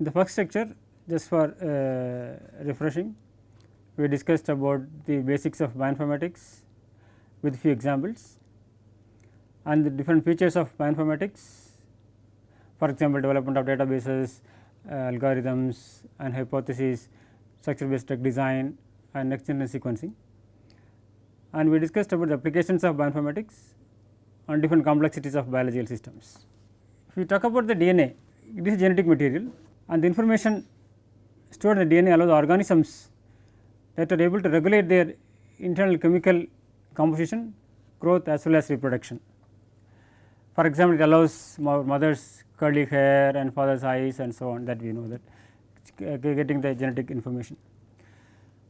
In the first lecture, just for refreshing, we discussed about the basics of bioinformatics with few examples and the different features of bioinformatics, for example, development of databases, algorithms and hypotheses, structure based drug design and next generation sequencing. And we discussed about the applications of bioinformatics on different complexities of biological systems. If we talk about the DNA, it is genetic material and the information stored in the DNA allows the organisms that are able to regulate their internal chemical composition, growth as well as reproduction. For example, it allows mother's curly hair and father's eyes and so on, that we know that getting the genetic information.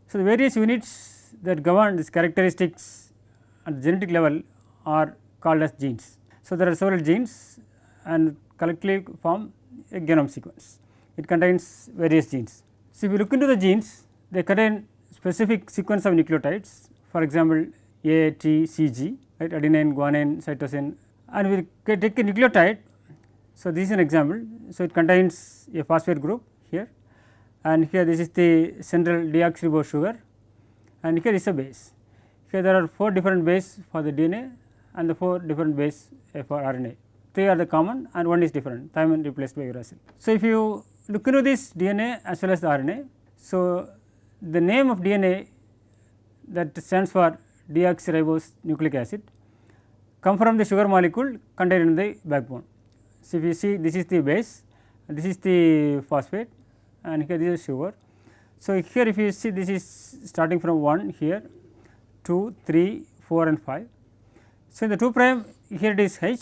So, the various units that govern these characteristics at the genetic level are called as genes. So, there are several genes and collectively form a genome sequence. It contains various genes. So, if you look into the genes, they contain specific sequence of nucleotides, for example, A, T, C, G, right, adenine, guanine, cytosine, and we take a nucleotide. So, this is an example. So, it contains a phosphate group here, and here this is the central deoxyribose sugar, and here is a base. Here there are 4 different bases for the DNA and the 4 different bases for RNA. 3 are the common and 1 is different, thymine replaced by uracil. So, if you look into this DNA as well as the RNA, so the name of DNA that stands for deoxyribose nucleic acid come from the sugar molecule contained in the backbone. So, if you see, this is the base, this is the phosphate and here this is sugar. So, here if you see, this is starting from 1 here, 2, 3, 4 and 5. So, in the 2 prime here it is H,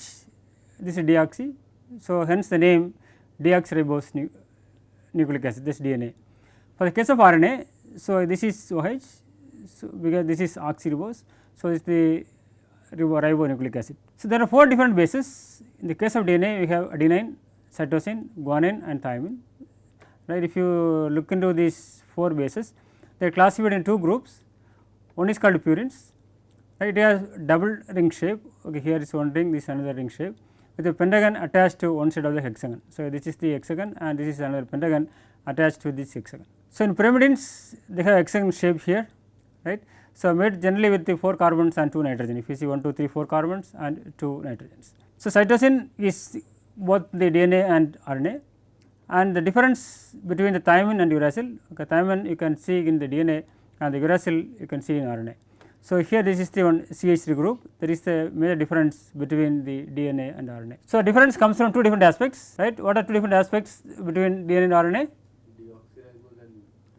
this is deoxy. So, hence the name deoxyribose nucleic acid, this DNA. For the case of RNA, so this is OH, so because this is oxyribose, so this is the ribonucleic acid. So, there are 4 different bases. In the case of DNA, we have adenine, cytosine, guanine and thymine. Right. If you look into these 4 bases, they are classified in 2 groups. One is called purines. Right. It has double ring shape. Okay, here is one ring, this is another ring shape with a pentagon attached to one side of the hexagon. So, this is the hexagon and this is another pentagon attached to this hexagon. So, in pyrimidines, they have hexagon shape here, right. So, made generally with the 4 carbons and 2 nitrogen. If you see 1, 2, 3, 4 carbons and 2 nitrogens. So, cytosine is both the DNA and RNA, and the difference between the thymine and uracil, okay, thymine you can see in the DNA and the uracil you can see in RNA. So, here this is the one CH3 group, there is the major difference between the DNA and RNA. So, difference comes from 2 different aspects, right. What are 2 different aspects between DNA and RNA?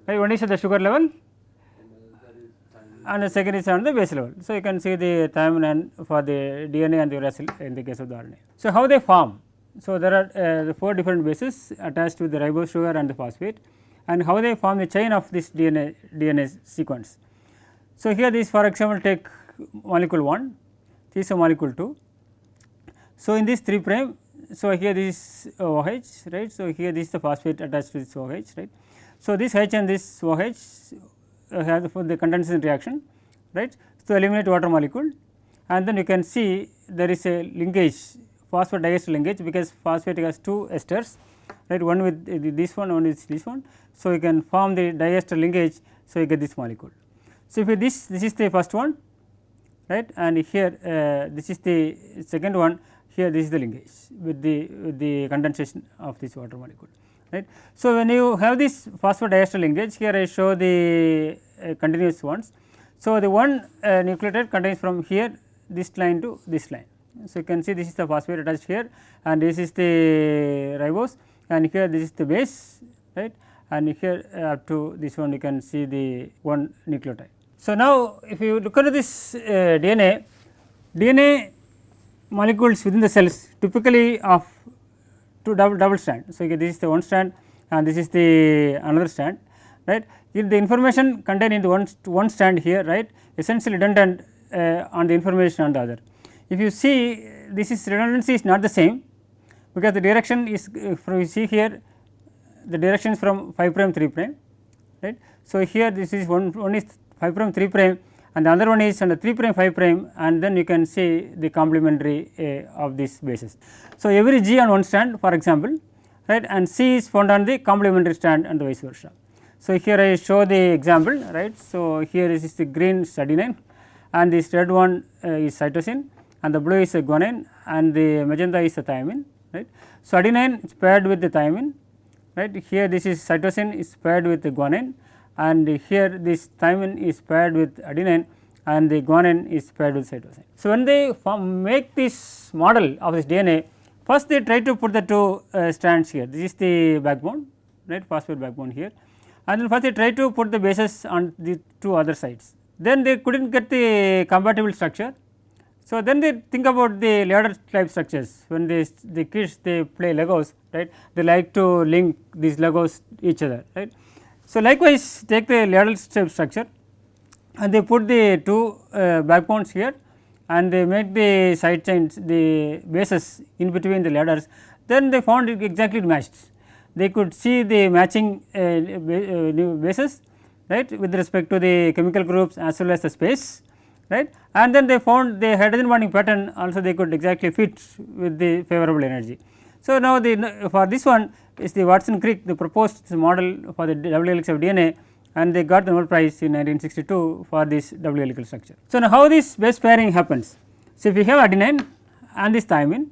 Right, one is at the sugar level and the second is on the base level. So, you can see the thymine and for the DNA and the uracil in the case of the RNA. So, how they form? So, there are the 4 different bases attached to the ribose sugar and the phosphate, and how they form the chain of this DNA sequence. So, here this, for example, take molecule 1, this is a molecule 2. So, in this 3 prime, so here this is OH, right. So, here this is the phosphate attached to this OH, right. So, this H and this OH have the condensation reaction, right. So, eliminate water molecule and then you can see there is a linkage, phosphodiester linkage, because phosphate has 2 esters, right, one with this one with this one. So, you can form the diester linkage, so you get this molecule. So, if this is the first one, right, and here this is the second one, here this is the linkage with the condensation of this water molecule. Right. So, when you have this phosphodiester linkage, here I show the continuous ones. So, the one nucleotide contains from here this line to this line. So, you can see this is the phosphate attached here and this is the ribose and here this is the base, right, and here up to this one you can see the one nucleotide. So, now if you look at this DNA molecules within the cells typically of 2 double strand. So, this is the one strand and this is the another strand, right. If the information contained in the one strand here, right, essentially redundant on the information on the other. If you see, this is redundancy is not the same, because the direction is from, you see here the direction is from 5 prime 3 prime, right. So, here this is one is 5 prime 3 prime and the other one is on the 3 prime 5 prime, and then you can see the complementary of these bases. So, every G on one strand, for example, right, and C is found on the complementary strand and vice versa. So, here I show the example, right. So, here is the green is adenine and this red one is cytosine and the blue is a guanine and the magenta is a thymine, right. So, adenine is paired with the thymine, right. Here this is cytosine is paired with the guanine and here this thymine is paired with adenine and the guanine is paired with cytosine. So, when they make this model of this DNA, first they try to put the two strands here, this is the backbone, right, phosphate backbone here, and then first they try to put the bases on the two other sides, then they could not get the compatible structure. So, then they think about the ladder type structures, when the kids they play Legos, right, they like to link these Legos each other, right. So, likewise take the ladder type structure and they put the two backbones here and they make the side chains, the bases in between the ladders, then they found it exactly matched. They could see the matching bases, right, with respect to the chemical groups as well as the space, right, and then they found the hydrogen bonding pattern also they could exactly fit with the favorable energy. So, now for this one is the Watson Crick they proposed model for the double helix of DNA and they got the Nobel Prize in 1962 for this double helical structure. So, now how this base pairing happens? So, if you have adenine and this thymine,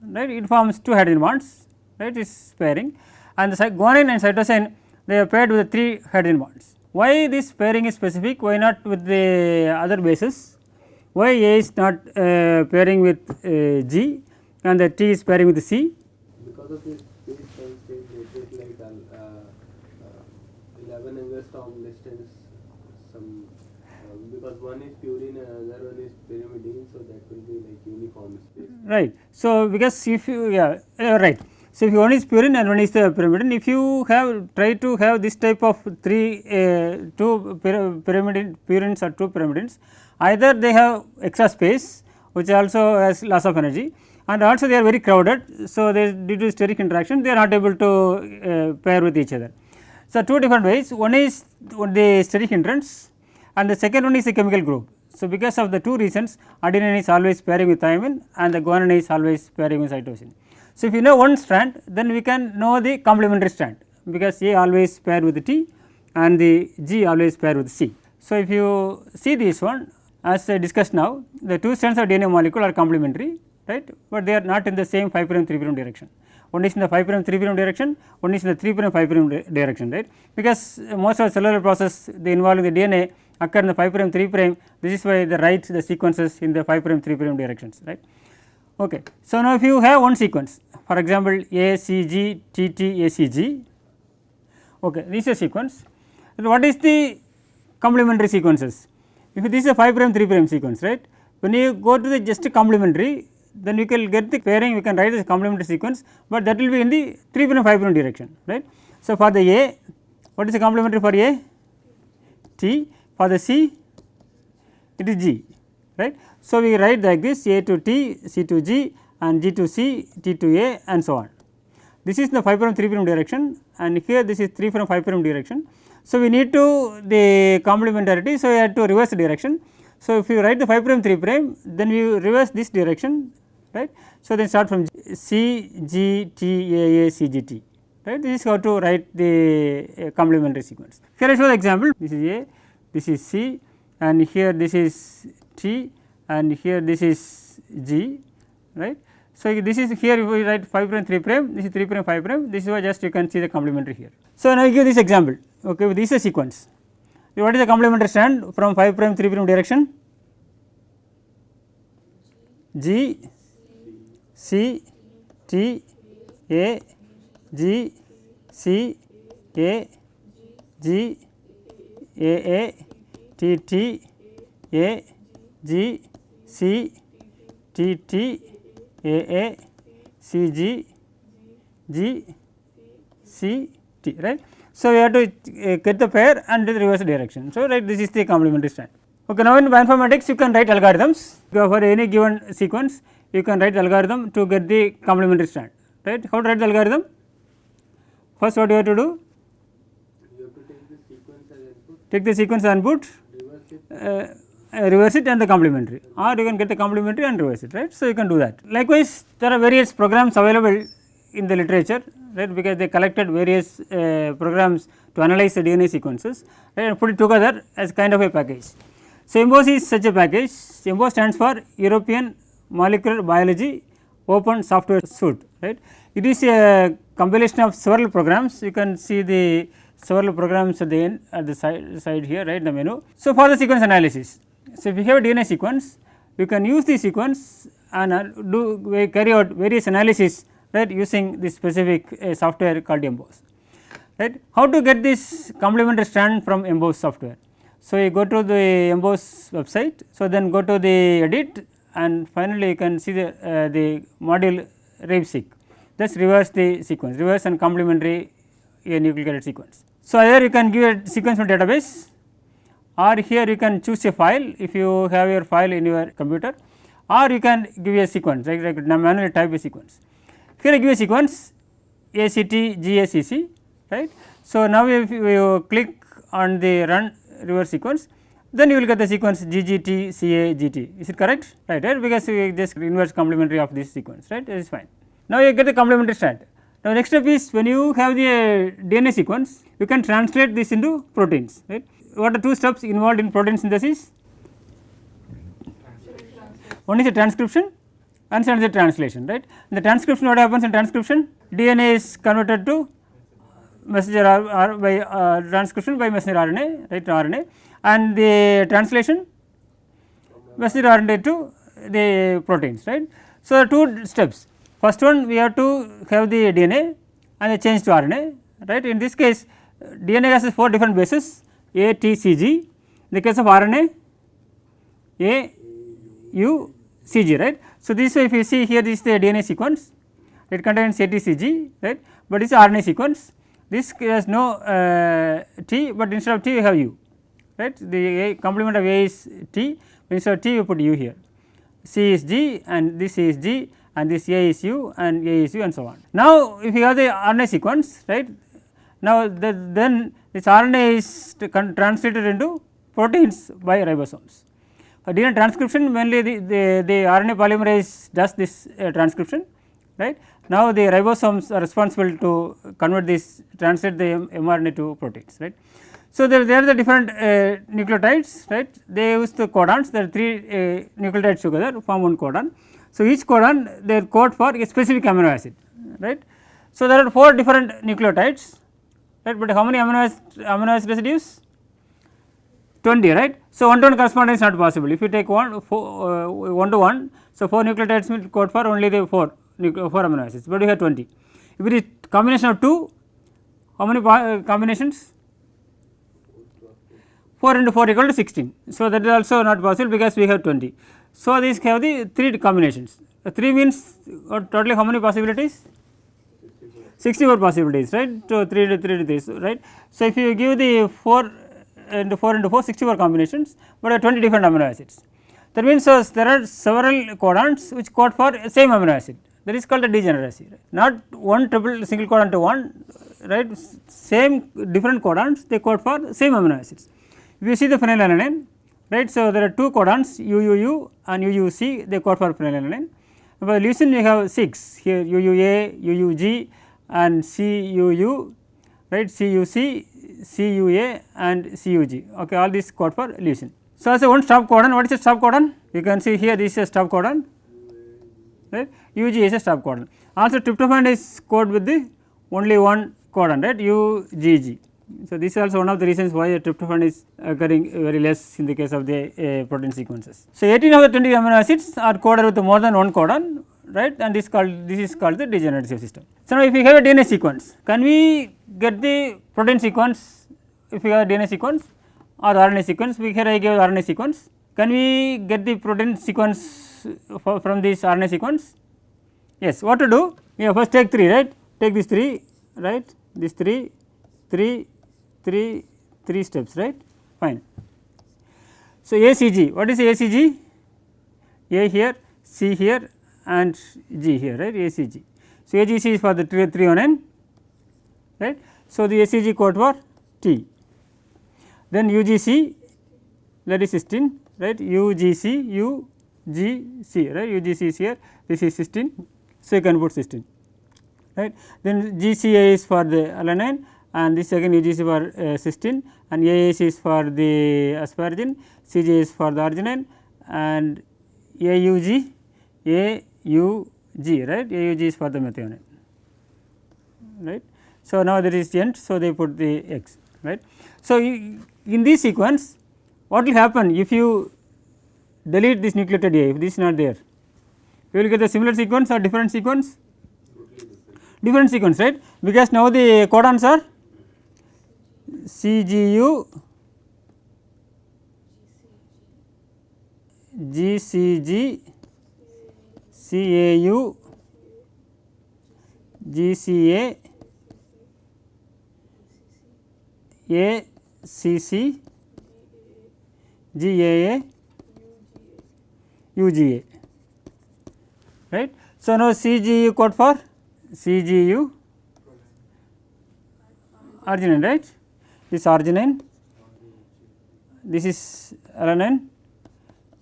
right, it forms two hydrogen bonds, right, is pairing, and the guanine and cytosine they are paired with 3 hydrogen bonds. Why this pairing is specific? Why not with the other bases? Why A is not pairing with G and the T is pairing with C? Because of this space state it like 11 angstrom distance some because one is purine and another one is pyrimidine, so that will be like uniform space. Right. So, because if you right. So, if one is purine and one is the pyrimidine, if you have try to have this type of 2 pyrimidine purines or 2 pyrimidines, either they have extra space which also has loss of energy and also they are very crowded. So, they due to steric interaction they are not able to pair with each other. So, 2 different ways, one is the steric hindrance and the second one is the chemical group. So, because of the 2 reasons adenine is always pairing with thymine and the guanine is always pairing with cytosine. So, if you know one strand then we can know the complementary strand because A always pair with T and the G always pair with C. So, if you see this one as I discussed now, the 2 strands of DNA molecule are complementary, right, but they are not in the same 5 prime 3 prime direction. One is in the 5 prime 3 prime direction, one is in the 3 prime 5 prime direction, right, because most of the cellular process they involving the DNA occur in the 5 prime 3 prime, this is why they write the sequences in the 5 prime 3 prime directions, right. Okay. So, now if you have one sequence, for example, ACG TT ACG, okay, this is a sequence. And what is the complementary sequences? If this is a 5 prime 3 prime sequence, right, when you go to the just complementary, then you can get the pairing, we can write this complementary sequence, but that will be in the 3 prime 5 prime direction, right. So, for the A, what is the complementary for A? T, for the C, it is G, right. So, we write like this A to T, C to G and G to C, T to A and so on. This is the 5 prime 3 prime direction and here this is 3 prime 5 prime direction. So, we need to the complementarity, so we have to reverse the direction. So, if you write the 5 prime 3 prime then we reverse this direction, right. So, then start from C G T A A C G T, right. This is how to write the complementary sequence. Here I show the example, this is A, this is C and here this is T and here this is G, right. So, this is here we write 5 prime 3 prime, this is 3 prime 5 prime, this is why just you can see the complementary here. So, now I give this example, okay, this is a sequence. What is the complementary strand from 5 prime 3 prime direction? G, C, T, A, G, C, A, G, A, T, T, A, G, C, T, T, A, C, G, G, C, T, right. So, we have to get the pair and the reverse direction. So, right, this is the complementary strand. Okay, now in bioinformatics you can write algorithms for any given sequence you can write the algorithm to get the complementary strand, right. How to write the algorithm? First what you have to do? You have to take the sequence as input. Take the sequence as input, reverse it and the complementary, or you can get the complementary and reverse it, right. So, you can do that. Likewise, there are various programs available in the literature, right, because they collected various programs to analyze the DNA sequences, right, and put it together as kind of a package. So, EMBOSS is such a package. EMBOSS stands for European Molecular Biology Open Software Suite, right. It is a compilation of several programs. You can see the several programs at the end, at the side here, right, the menu. So, for the sequence analysis, so if you have a DNA sequence, you can use the sequence and carry out various analysis, right, using this specific software called EMBOSS, right. How to get this complementary strand from EMBOSS software? So, you go to the EMBOSS website. So, then go to the edit and finally, you can see the module RaveSeq, just reverse the sequence, reverse and complementary a nucleic sequence. So, either you can give a sequence from database, or here you can choose a file if you have your file in your computer, or you can give a sequence, like manually type a sequence. Here I give a sequence ACTGACC, right. So, now if you click on the run reverse sequence, then you will get the sequence GGTCAGT, is it correct? Right, because we just inverse complementary of this sequence, right, that is fine. Now, you get the complementary strand. Now, next step is when you have the DNA sequence, you can translate this into proteins, right. What are two steps involved in protein synthesis? One is the transcription and second is the translation, right. In the transcription, what happens in transcription? DNA is converted to messenger by transcription by messenger RNA, right, RNA, and the translation messenger RNA to the proteins, right. So, two steps. First one, we have to have the DNA and change to RNA, right. In this case, DNA has 4 different bases A, T, C, G. In the case of RNA, A, U, C, G, right. So, this if you see here, this is the DNA sequence, it contains A, T, C, G, right, but it is RNA sequence. This has no T, but instead of T we have U, right. The complement of A is T, but instead of T we put U here. C is G and this is G and this A is U and A is U and so on. Now, if you have the RNA sequence, right, now then this RNA is translated into proteins by ribosomes. For DNA transcription, mainly the RNA polymerase does this transcription, right. Now, the ribosomes are responsible to convert this, translate the mRNA to proteins, right. So, there are the different nucleotides, right, they use the codons, there are 3 nucleotides together form one codon. So, each codon they code for a specific amino acid, right. So, there are 4 different nucleotides, right, but how many amino acid residues? 20, right. So, 1 to 1 correspondence is not possible. If you take 1 to 1, so 4 nucleotides will code for only the 4 amino acids, but we have 20. If it is combination of 2, how many combinations? 4 into 4 equal to 16. So, that is also not possible because we have 20. So, these have the 3 combinations. 3 means totally how many possibilities? 64 possibilities, right. So, 3 to 3 to 3, right. So, if you give the 4 into 4 into 4, 64 combinations, but 20 different amino acids. That means, there are several codons which code for same amino acid, that is called a degeneracy, right. Not one single codon to one, right, same different codons they code for same amino acids. If you see the phenylalanine, right. So, there are 2 codons UUU and UUC, they code for phenylalanine. For leucine we have 6 here, UUA, UUG and CUU, right, CUC, CUA and CUG, okay, all these code for leucine. So, as a one stop codon, what is a stop codon? You can see here this is a stop codon, right, UG is a stop codon. Also tryptophan is coded with the only one codon, right, UGG. So, this is also one of the reasons why tryptophan is occurring very less in the case of the protein sequences. So, 18 of the 20 amino acids are coded with more than one codon, right, and this is called the degenerative system. So, now if we have a DNA sequence, can we get the protein sequence if we have a DNA sequence or RNA sequence? Here I gave RNA sequence. Can we get the protein sequence from this RNA sequence? Yes, what to do? Yeah, first take 3, right, take this 3, right, this 3 steps, right, fine. So, ACG, what is ACG? A here, C here and G here, right, ACG. So, AGC is for the 3 right. So, the ACG code for T, then UGC, that is cysteine, right, UGC, UGC, right, UGC is here, this is cysteine. So, you can put cysteine, right. Then GCA is for the alanine, and this again UGC for cysteine, and AAC is for the asparagine, CJ is for the arginine, and AUG right, AUG is for the methionine, right. So, now there is end, so they put the X, right. So, in this sequence what will happen if you delete this nucleotide A, if this is not there, you will get a similar sequence or different sequence? Different sequence, right, because now the codons are CGU, GCG, CAU, GCA, ACC, GAA, UGA, right. So, now CGU code for CGU arginine, right, this arginine, this is alanine,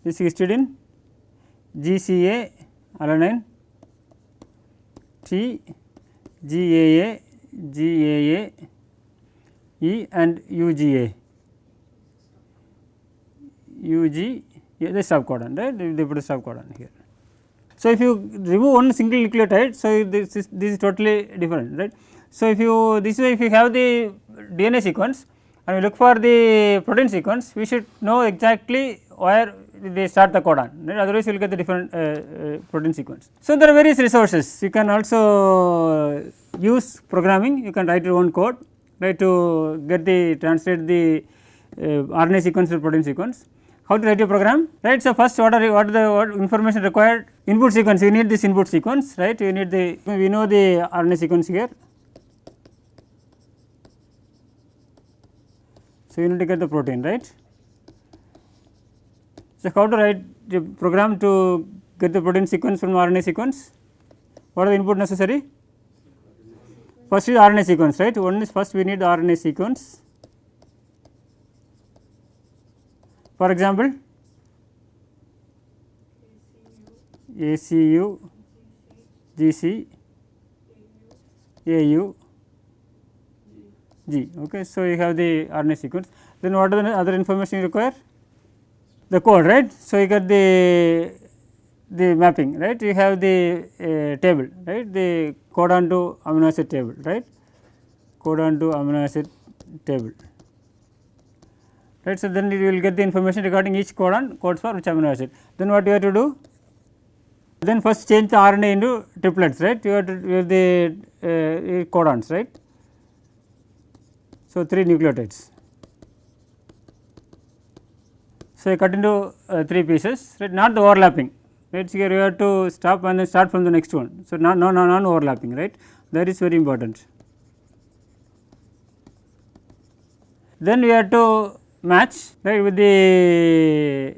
this is histidine, GCA alanine, T, GAA, GAA, E and UGA, UG, the subcodon, right, they put a subcodon here. So, if you remove one single nucleotide, so this is totally different, right. So, if you this way if you have the DNA sequence and we look for the protein sequence, we should know exactly where they start the codon, right? Otherwise you will get the different protein sequence. So, there are various resources, you can also use programming, you can write your own code, right, to get the translate the RNA sequence to protein sequence. How to write a program, right. So, first what information required, input sequence, you need this input sequence, right, you need the, we know the RNA sequence here. So, you need to get the protein, right. So, how to write the program to get the protein sequence from RNA sequence, what are the input necessary? First is RNA sequence, right, one is first we need the RNA sequence. For example, ACU, GC, AU, G. Okay. So, you have the RNA sequence. Then what are the other information you require? The code, right. So, you get the mapping, right. You have the table, right, the codon to amino acid table, right, codon to amino acid table, right. So, then you will get the information regarding each codon codes for which amino acid. Then what you have to do? Then first change the RNA into triplets, right, you have the codons, right. So, 3 nucleotides. So, you cut into 3 pieces, right, not the overlapping, right. So, here you have to stop and then start from the next one. So, non overlapping, right, that is very important. Then we have to match, right, with the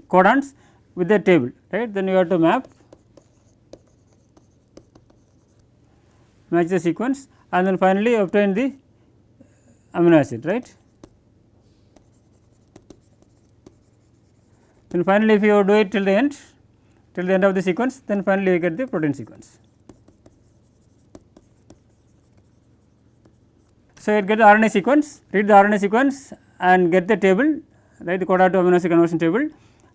codons with the table, right, then you have to match the sequence and then finally obtain the amino acid, right. Then finally, if you do it till the end of the sequence, then finally you get the protein sequence. So, you get the RNA sequence, read the RNA sequence and get the table, right, the codon to amino acid conversion table,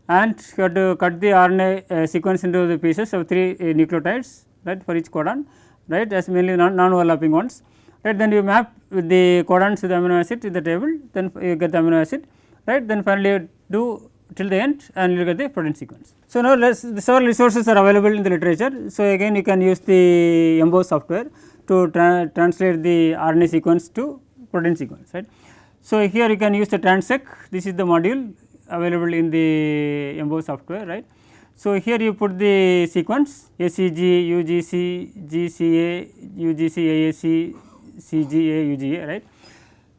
and you have to cut the RNA sequence into the pieces of 3 nucleotides, right, for each codon, right, as mainly non overlapping ones, right. Then you map with the codons to the amino acid in the table, then you get the amino acid, right. Then finally, you do till the end and you will get the protein sequence. So, now several resources are available in the literature. So, again you can use the EMBO software to translate the RNA sequence to protein sequence, right. So, here you can use the transect, this is the module available in the EMBO software, right. So, here you put the sequence ACG, UGC, GCA, UGC, AAC, CGA, UGA, right.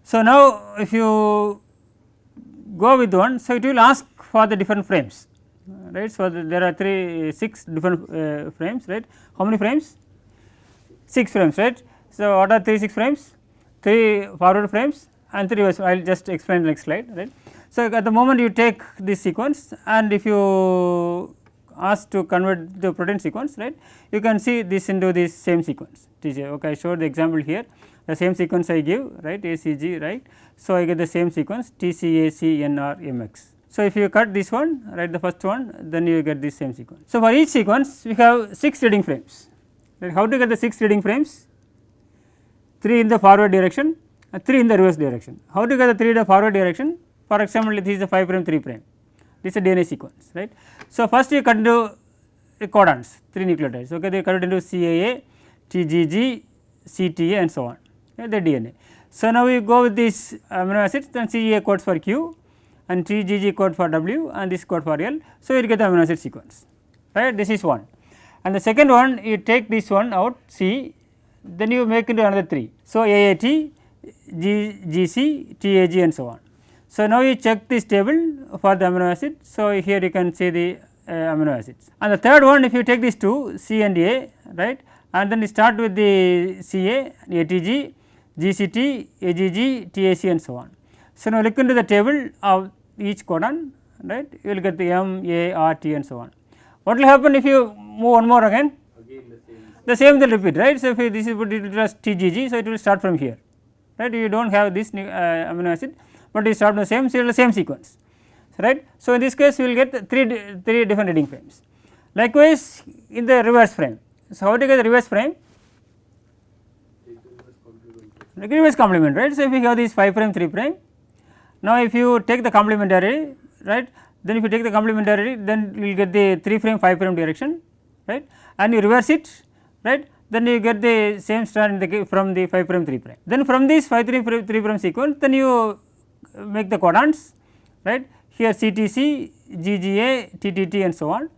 So, now if you go with one, so it will ask for the different frames, right. So, there are 6 different frames, right. How many frames? 6 frames, right. So, what are 6 frames? 3 forward frames and 3 reverse. I will just explain the next slide, right. So, at the moment you take this sequence and if you asked to convert the protein sequence, right, you can see this into this same sequence TJ. Okay, I showed the example here, the same sequence I give, right, ACG, right. So, I get the same sequence TCACNRMX. So, if you cut this one, write the first one, then you get this same sequence. So, for each sequence we have 6 reading frames, right. How to get the 6 reading frames? 3 in the forward direction and 3 in the reverse direction. How to get the 3 in the forward direction? For example, this is a 5 prime 3 prime, this is a DNA sequence, right. So, first you cut into codons, 3 nucleotides, okay, they cut it into CAA, TGG, CTA and so on, okay, the DNA. So, now we go with these amino acids, then CA codes for Q and TGG code for W and this code for L. So, you get the amino acid sequence, right, this is one. And the second one, you take this one out C, then you make into another 3. So, AAT, GC, TAG and so on. So, now you check this table for the amino acid. So, here you can see the amino acids. And the third one, if you take these 2 C and A, right, and then you start with the CA, ATG, GCT, AGG, TAC and so on. So, now look into the table of each codon, right, you will get the M, A, R, T and so on. What will happen if you move one more again? The same will repeat, right. So, if this is put it as TGG, so it will start from here, right. You do not have this amino acid, but you start from the same, so the same sequence, right. So, in this case we will get 3 different reading frames. Likewise, in the reverse frame. So, how to get the reverse frame? Reverse complement, right. So, if you have this 5 prime 3 prime, now if you take the complementary, right, then if you take the complementary, then you will get the 3 prime 5 prime direction, right, and you reverse it, right, then you get the same strand from the 5 prime 3 prime. Then from this 5 3 prime sequence, then you make the codons, right, here CTC, GGA, TTT and so on,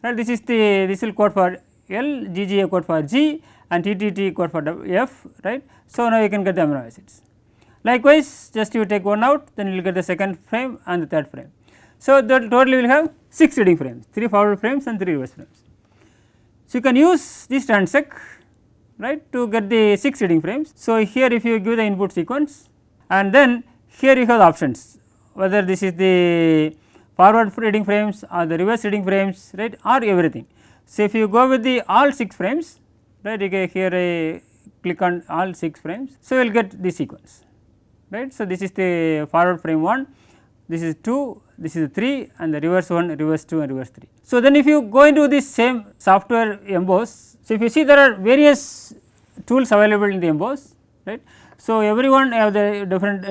right. This is the, this will code for L, GGA code for G and TTT code for F, right. So, now you can get the amino acids. Likewise, just you take one out, then you will get the second frame and the third frame. So, the total you will have 6 reading frames, 3 forward frames and 3 reverse frames. So, you can use this transect, right, to get the 6 reading frames. So, here if you give the input sequence and then here you have the options, whether this is the forward reading frames or the reverse reading frames, right, or everything. So, if you go with the all 6 frames, right, you can here I click on all 6 frames. So, you will get this sequence, right. So, this is the forward frame 1, this is 2, this is 3 and the reverse 1, reverse 2 and reverse 3. So, then if you go into this same software emboss, so if you see there are various tools available in the emboss, right. So, everyone have the different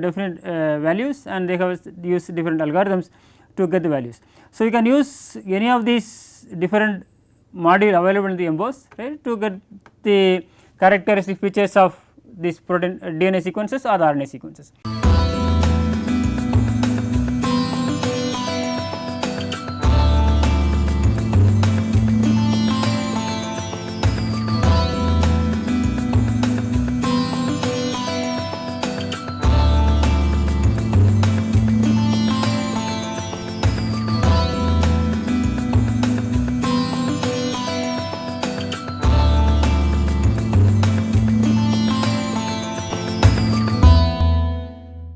different values and they have used different algorithms to get the values. So, you can use any of these different module available in the emboss, right, to get the characteristic features of these protein DNA sequences or the RNA sequences.